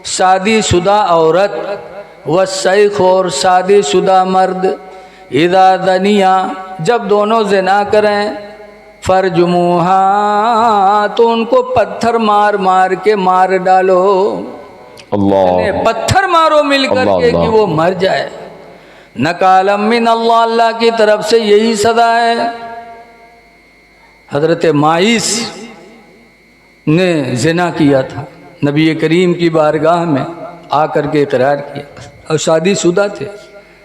शादीशुदा औरत व शैख और शादीशुदा मर्द इदा दनिया जब दोनों ज़िना करें फरजुमुहा तो उनको पत्थर मार मार के मार डालो। अल्लाह पत्थर मारो मिलकर के कि वो मर जाए। नकालम मिन अल्लाह, अल्लाह की तरफ से यही सदा है। हजरत माइस ने ज़िना किया था, नबी करीम की बारगाह में आकर के इकरार किया और शादीशुदा थे।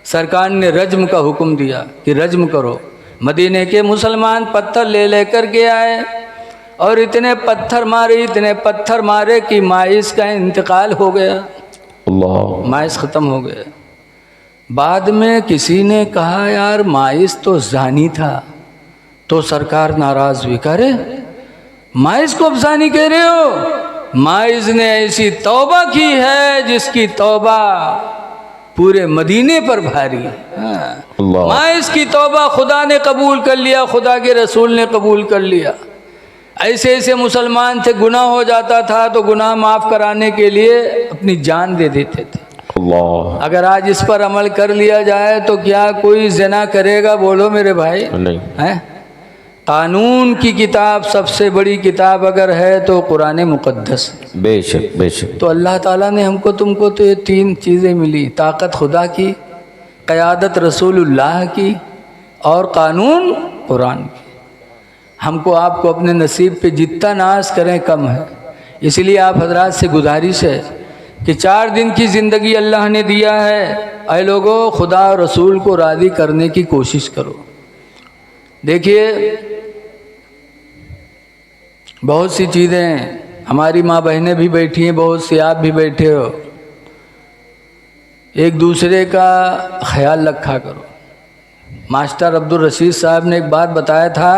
सरकार ने रज्म का हुक्म दिया कि रज्म करो। मदीने के मुसलमान पत्थर ले लेकर के आए और इतने पत्थर मारे कि माइस का इंतकाल हो गया। अल्लाह माइस ख़त्म हो गया। बाद में किसी ने कहा यार माइस तो जानी था, तो सरकार नाराज़ हुई, कह रहे माइस को अब जानी कह रहे हो? माइस ने ऐसी तौबा की है जिसकी तौबा पूरे मदीने पर भारी है। माइस की तौबा खुदा ने कबूल कर लिया, खुदा के रसूल ने कबूल कर लिया। ऐसे ऐसे मुसलमान थे, गुनाह हो जाता था तो गुनाह माफ़ कराने के लिए अपनी जान दे देते थे। अल्लाह अगर आज इस पर अमल कर लिया जाए तो क्या कोई ज़िना करेगा? बोलो मेरे भाई। नहीं हैं? कानून की किताब सबसे बड़ी किताब अगर है तो कुरान मुक़द्दस। बेशक बेशक। तो अल्लाह ताला ने हमको तुमको तो ये तीन चीज़ें मिली, ताकत खुदा की, क़यादत रसूलुल्लाह की और कानून कुरान की। हमको आपको अपने नसीब पे जितना नाज करें कम है। इसलिए आप हजरात से गुजारिश है कि 4 दिन की ज़िंदगी अल्लाह ने दिया है, ऐ लोगों खुदा और रसूल को राज़ी करने की कोशिश करो। देखिए बहुत सी चीज़ें, हमारी माँ बहनें भी बैठी हैं, बहुत से आप भी बैठे हो, एक दूसरे का ख्याल रखा करो। मास्टर अब्दुल रशीद साहब ने एक बात बताया था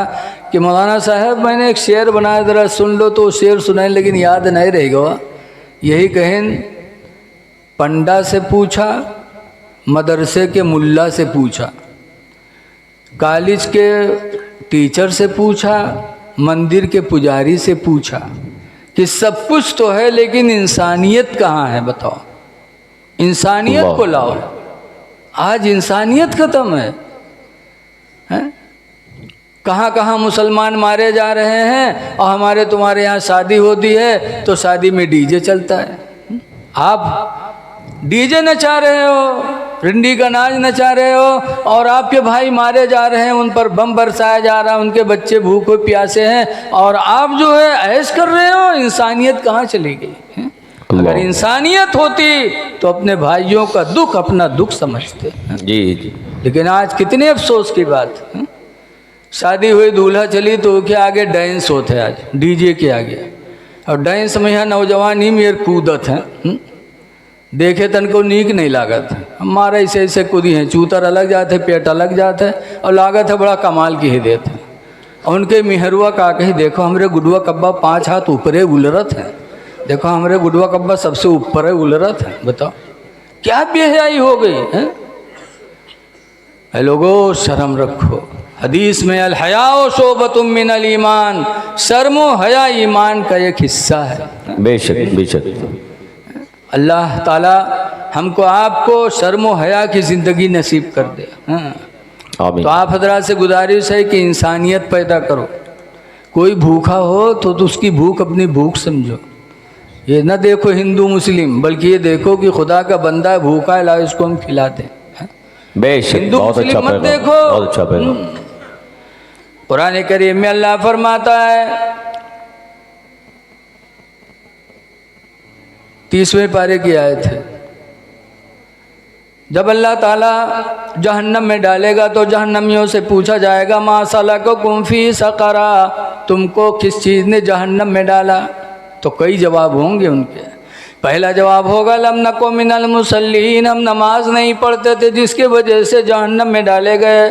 कि मौलाना साहब मैंने एक शेर बनाया, ज़रा सुन लो। तो शेर सुनाए लेकिन याद नहीं रहेगा। यही कहें, पंडा से पूछा, मदरसे के मुल्ला से पूछा, कॉलेज के टीचर से पूछा, मंदिर के पुजारी से पूछा कि सब कुछ तो है लेकिन इंसानियत कहाँ है? बताओ, इंसानियत को लाओ। आज इंसानियत ख़त्म है। कहाँ कहाँ मुसलमान मारे जा रहे हैं और हमारे तुम्हारे यहाँ शादी होती है तो शादी में डीजे चलता है। आप डीजे नचा रहे हो, रिंडी का नाच नचा रहे हो और आपके भाई मारे जा रहे हैं, उन पर बम बरसाया जा रहा है, उनके बच्चे भूखे प्यासे हैं और आप जो है ऐश कर रहे हो। इंसानियत कहाँ चली गई? अगर इंसानियत होती तो अपने भाइयों का दुख अपना दुख समझते जी जी। लेकिन आज कितने अफसोस की बात है। शादी हुई, दूल्हा चली तो के आगे डांस होते हैं, आज डीजे के आगे। और डांस में यहाँ नौजवान ही मेरे कूदत हैं, देखे तन को नीक नहीं लागत। हमारे ऐसे ऐसे कूदी हैं, चूतर अलग जाते, पेट अलग जाते और लागत है बड़ा कमाल की ही देते। और उनके मिहरुआ का कहीं देखो हमरे गुडुआ कब्बा 5 हाथ ऊपरे उलरत है, देखो हमरे गुडुआ कब्बा सबसे ऊपर है उलरत है। बताओ क्या बेहयाई हो गई है? लोगों शर्म रखो। हदीस में अल हयाओ शोबतुम मिनल ईमान, शर्मो हया ईमान का एक हिस्सा है। बेशक बेशक। अल्लाह ताला हमको आपको शर्मो हया की ज़िंदगी नसीब कर दे। तो आप हजरात से गुजारिश है कि इंसानियत पैदा करो। कोई भूखा हो तो उसकी भूख अपनी भूख समझो। ये न देखो हिंदू मुस्लिम, बल्कि ये देखो कि खुदा का बंदा भूखा है, लाओ इसको हम खिलाते हैं। बेशक हिंदू मुस्लिम मत देखो। बहुत अच्छा पैगाम। कुरान करीम में अल्लाह फरमाता है 30वें पारे की आयत है, जब अल्लाह ताला जहन्नम में डालेगा तो जहन्नमियों से पूछा जाएगा मा सलकुम फी सक़रा, तुमको किस चीज़ ने जहन्नम में डाला? तो कई जवाब होंगे उनके। पहला जवाब होगा लम नको मिनल मुसल्लीन, हम नमाज नहीं पढ़ते थे जिसके वजह से जहन्नम में डाले गए।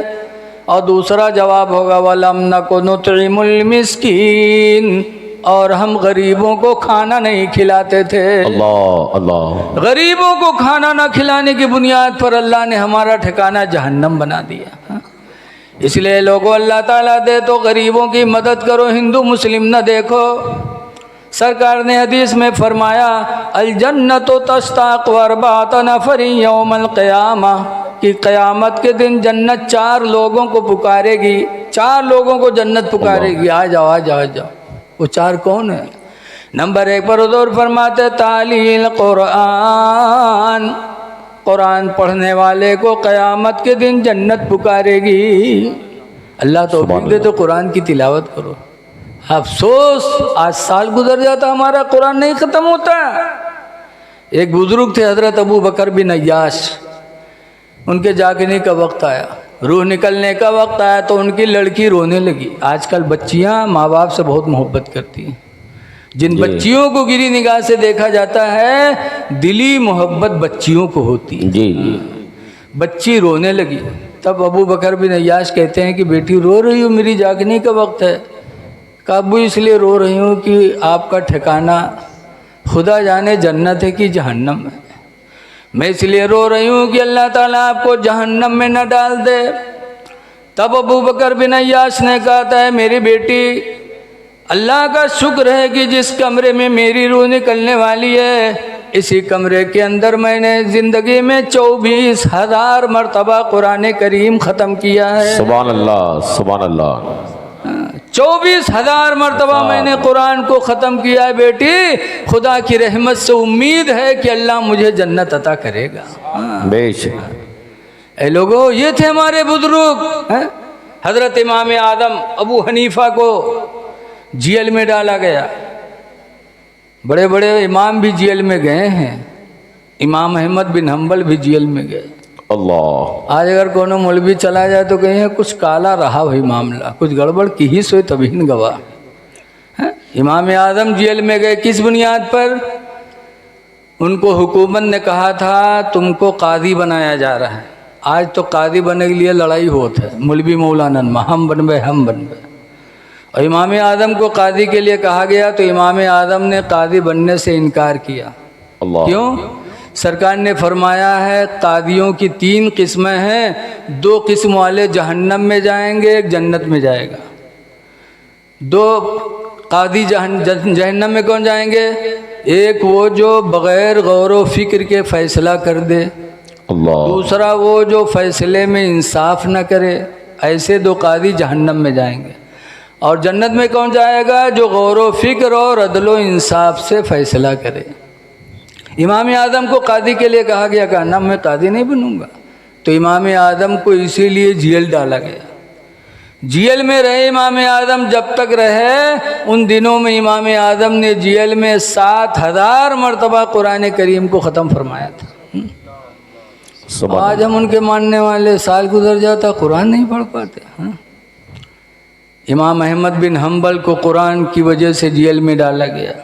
और दूसरा जवाब होगा वलम नको नुतइमुल मिस्कीन, और हम गरीबों को खाना नहीं खिलाते थे। अल्लाह अल्लाह। गरीबों को खाना ना खिलाने की बुनियाद पर अल्लाह ने हमारा ठिकाना जहन्नम बना दिया। इसलिए लोगों अल्लाह ताला दे तो गरीबों की मदद करो, हिंदू मुस्लिम न देखो। सरकार ने हदीस में फरमाया अल जन्नतो तस्ताक वरबात नफरी यौमल क़यामा, कि क़यामत के दिन जन्नत 4 लोगों को पुकारेगी, 4 लोगों को जन्नत पुकारेगी, आ जाओ आ जाओ आ जाओ। वो 4 कौन है? नंबर 1 पर हुज़ूर फरमाते तालील कुरान, कुरान पढ़ने वाले को क़यामत के दिन जन्नत पुकारेगी। अल्लाह तौफीक दे तो कुरान की तिलावत करो। अफसोस आज साल गुजर जाता हमारा कुरान नहीं ख़त्म होता। एक बुज़ुर्ग थे हज़रत अबू बकर बिन अय्याश, उनके जागने का वक्त आया, रूह निकलने का वक्त आया तो उनकी लड़की रोने लगी। आजकल बच्चियां माँ बाप से बहुत मोहब्बत करती हैं। जिन बच्चियों को गिरी निगाह से देखा जाता है, दिली मोहब्बत बच्चियों को होती है। जी। बच्ची रोने लगी। तब अबू बकर बिन अय्याश कहते हैं कि बेटी रो रही हो, मेरी जागने का वक्त है। काबू इसलिए रो रही हूँ कि आपका ठिकाना खुदा जाने जन्नत है कि जहन्नम है। मैं इसलिए रो रही हूँ कि अल्लाह ताला आपको जहन्नम में न डाल दे। तब अबू बकर बिन अय्याश ने कहा था, मेरी बेटी अल्लाह का शुक्र है कि जिस कमरे में मेरी रूह निकलने वाली है, इसी कमरे के अंदर मैंने ज़िंदगी में 24,000 मरतबा कुरान करीम ख़त्म किया है। सुभान अल्लाह, सुभान अल्लाह। 24,000 मरतबा मैंने कुरान को ख़त्म किया है। बेटी खुदा की रहमत से उम्मीद है कि अल्लाह मुझे जन्नत अता करेगा। बेशक। ए लोगों, ये थे हमारे बुजुर्ग। हज़रत इमाम आदम अबू हनीफा को जेल में डाला गया। बड़े बड़े इमाम भी जेल में गए हैं। इमाम अहमद बिन हम्बल भी जेल में गए। अल्लाह। आज अगर कोनो मौलवी चला जाए तो कहीं कुछ काला रहा भाई मामला, कुछ गड़बड़ की ही सोई तभी न गवाह। इमाम आदम जेल में गए किस बुनियाद पर? उनको हुकूमत ने कहा था तुमको कादी बनाया जा रहा है। आज तो कादी बनने के लिए लड़ाई होती है, मौलवी मौलाना हम बनबे हम बनबे। और इमाम आदम को कादी के लिए कहा गया तो इमाम आदम ने कादी बनने से इनकार किया। अल्लाह। क्यों? सरकार ने फरमाया है कादियों की 3 किस्में हैं। 2 किस्म वाले जहन्नम में जाएंगे, एक जन्नत में जाएगा। 2 कादी जहन्नम में कौन जाएंगे? एक वो जो बग़ैर गौर व फिक्र के फ़ैसला कर दे, अल्लाह। दूसरा वो जो फ़ैसले में इंसाफ न करे। ऐसे 2 कादी जहन्नम में जाएंगे। और जन्नत में कौन जाएगा? जो गौर व फिक्र और अदलो इंसाफ से फ़ैसला करे। इमाम आदम को कादी के लिए कहा गया, कहा ना मैं कादी नहीं बनूंगा। तो इमाम आदम को इसीलिए जेल डाला गया। जेल में रहे इमाम आदम, जब तक रहे उन दिनों में इमाम आदम ने जेल में 7,000 मरतबा कुरान करीम को ख़त्म फरमाया था। आज हम उनके मानने वाले साल गुजर जाता कुरान नहीं पढ़ पाते। इमाम अहमद बिन हम्बल को कुरान की वजह से जेल में डाला गया।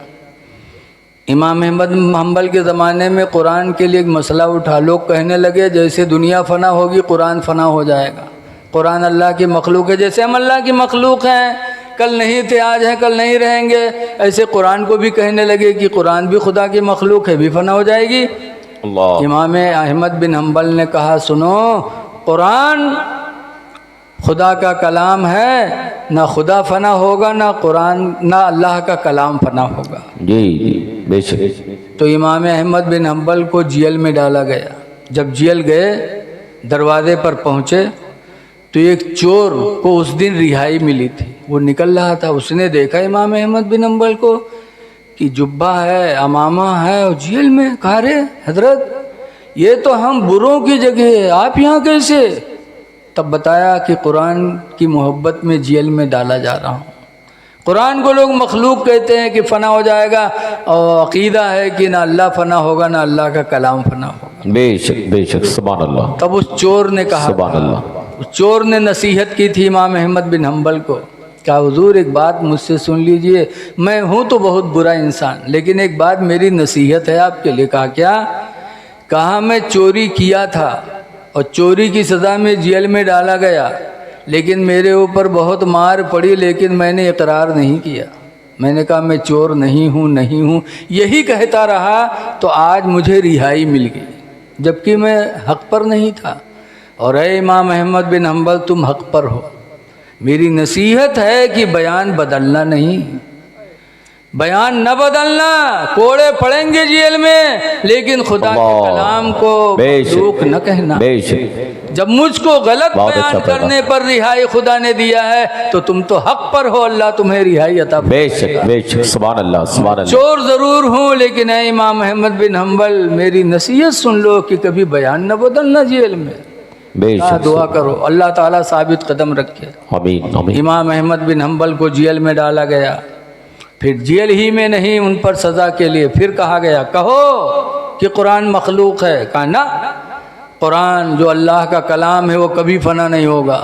इमाम अहमद बिन हम्बल के ज़माने में कुरान के लिए एक मसला उठा। लोग कहने लगे जैसे दुनिया फ़ना होगी कुरान फ़ना हो जाएगा। कुरान अल्लाह की मखलूक है, जैसे हम अल्लाह की मखलूक हैं, कल नहीं थे आज हैं कल नहीं रहेंगे, ऐसे कुरान को भी कहने लगे कि कुरान भी खुदा की मखलूक है, भी फ़ना हो जाएगी। अल्लाह। इमाम अहमद बिन हम्बल ने कहा सुनो, कुरान खुदा का कलाम है, ना खुदा फ़ना होगा ना कुरान ना अल्लाह का कलाम फ़ना होगा। जी बेशक। तो इमाम अहमद बिन हम्बल को जेल में डाला गया। जब जेल गए, दरवाजे पर पहुँचे तो एक चोर को उस दिन रिहाई मिली थी। वो निकल रहा था, उसने देखा इमाम अहमद बिन हम्बल को कि जुब्बा है, अमामा है और जेल में। कहा रे हजरत, ये तो हम बुरों की जगह है, आप यहाँ कैसे? तब बताया कि कुरान की मोहब्बत में जेल में डाला जा रहा हूँ। कुरान को लोग मखलूक कहते हैं कि फ़ना हो जाएगा, और अक़ीदा है कि ना अल्लाह फ़ना होगा ना अल्लाह का कलाम फ़ना होगा। बेशक बेशक। सुभान अल्लाह। तब उस चोर ने कहा, सुभान अल्लाह। उस चोर ने नसीहत की थी इमाम अहमद बिन हम्बल को। कहा हुजूर एक बात मुझसे सुन लीजिए, मैं हूँ तो बहुत बुरा इंसान, लेकिन एक बात मेरी नसीहत है आपके लिए। कहा क्या? कहा मैं चोरी किया था और चोरी की सज़ा में जेल में डाला गया, लेकिन मेरे ऊपर बहुत मार पड़ी, लेकिन मैंने इकरार नहीं किया। मैंने कहा मैं चोर नहीं हूँ नहीं हूँ, यही कहता रहा तो आज मुझे रिहाई मिल गई, जबकि मैं हक़ पर नहीं था। और ऐ इमाम अहमद बिन हम्बल तुम हक़ पर हो। मेरी नसीहत है कि बयान बदलना नहीं, बयान न बदलना, कोड़े पड़ेंगे जेल में, लेकिन खुदा के अल्लाह। कलाम को बेशक। मखलूक न कहना। बेशक। जब मुझको गलत बहुत बयान अच्छा पैगाम। करने पर रिहाई खुदा ने दिया है तो तुम तो हक पर हो, अल्लाह तुम्हें रिहाई अता बेशक बेशक सुभान अल्लाह सुभान अल्लाह। चोर ज़रूर हूँ, लेकिन ऐ इमाम अहमद बिन हम्बल मेरी नसीहत सुन लो कि कभी बयान न बदलना जेल में। बेशक। दुआ करो अल्लाह ताला साबित कदम रखे। आमीन आमीन। इमाम अहमद बिन हम्बल को जेल में डाला गया। फिर जेल ही में नहीं, उन पर सज़ा के लिए फिर कहा गया कहो कि कुरान मखलूक है। कहा ना, कुरान जो अल्लाह का कलाम है वो कभी फना नहीं होगा।